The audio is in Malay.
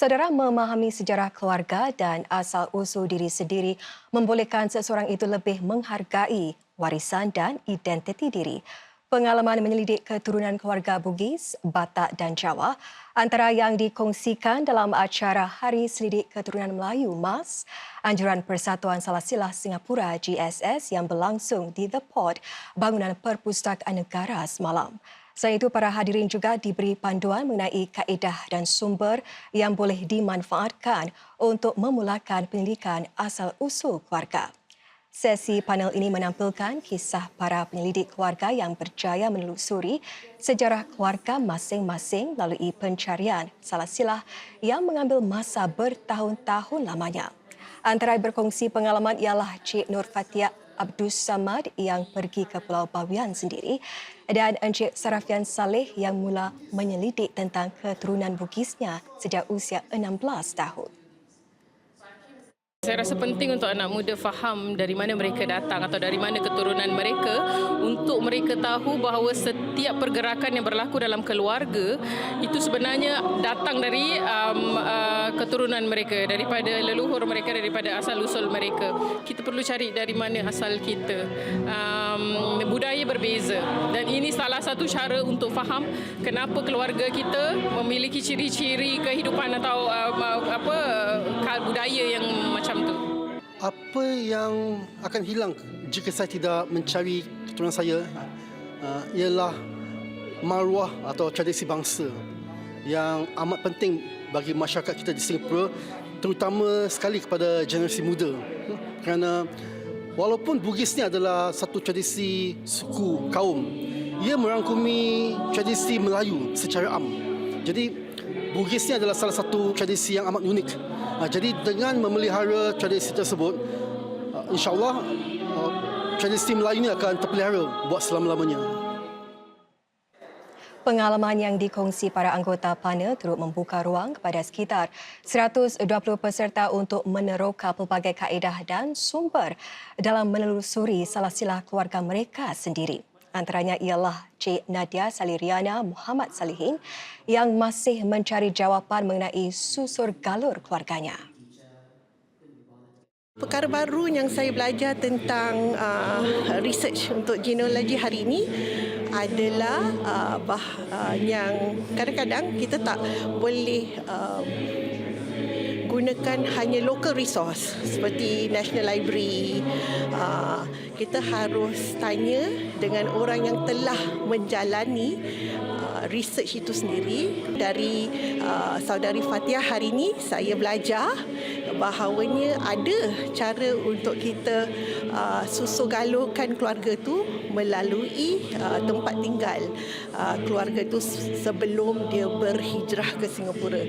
Saudara, memahami sejarah keluarga dan asal-usul diri sendiri membolehkan seseorang itu lebih menghargai warisan dan identiti diri. Pengalaman menyelidik keturunan keluarga Bugis, Batak dan Jawa antara yang dikongsikan dalam acara Hari Selidik Keturunan Melayu MAS, Anjuran Persatuan Salasilah Singapura GSS yang berlangsung di The Pod, Bangunan Perpustakaan Negara semalam. Selain itu, para hadirin juga diberi panduan mengenai kaedah dan sumber yang boleh dimanfaatkan untuk memulakan penyelidikan asal-usul keluarga. Sesi panel ini menampilkan kisah para penyelidik keluarga yang berjaya menelusuri sejarah keluarga masing-masing melalui pencarian salasilah yang mengambil masa bertahun-tahun lamanya. Antara yang berkongsi pengalaman ialah Cik Nur Fatia Abdus Samad yang pergi ke Pulau Bawian sendiri dan Encik Sarafian Saleh yang mula menyelidik tentang keturunan Bugisnya sejak usia 16 tahun. Saya rasa penting untuk anak muda faham dari mana mereka datang atau dari mana keturunan mereka untuk mereka tahu bahawa setiap pergerakan yang berlaku dalam keluarga itu sebenarnya datang dari keturunan mereka, daripada leluhur mereka, daripada asal-usul mereka. Kita perlu cari dari mana asal kita. Budaya berbeza dan ini salah satu cara untuk faham kenapa keluarga kita memiliki ciri-ciri kehidupan atau budaya yang macam tu. Apa yang akan hilang jika saya tidak mencari keturunan saya ialah maruah atau tradisi bangsa yang amat penting bagi masyarakat kita di Singapura, terutama sekali kepada generasi muda. Kerana walaupun Bugis ni adalah satu tradisi suku kaum, ia merangkumi tradisi Melayu secara am. Jadi Bugis ni adalah salah satu tradisi yang amat unik. Jadi dengan memelihara tradisi tersebut, insya-Allah tradisi Melayu ini akan terpelihara buat selama-lamanya. Pengalaman yang dikongsi para anggota panel turut membuka ruang kepada sekitar 120 peserta untuk meneroka pelbagai kaedah dan sumber dalam menelusuri salasilah keluarga mereka sendiri. Antaranya ialah Cik Nadia Saliriana Muhammad Salihin yang masih mencari jawapan mengenai susur galur keluarganya. Perkara baru yang saya belajar tentang research untuk genealogi hari ini adalah yang kadang-kadang kita tak boleh gunakan hanya local resource seperti National Library. Kita harus tanya dengan orang yang telah menjalani research itu sendiri. Dari saudari Fatia hari ini saya belajar bahawanya ada cara untuk kita susur galurkan keluarga tu melalui tempat tinggal keluarga tu sebelum dia berhijrah ke Singapura.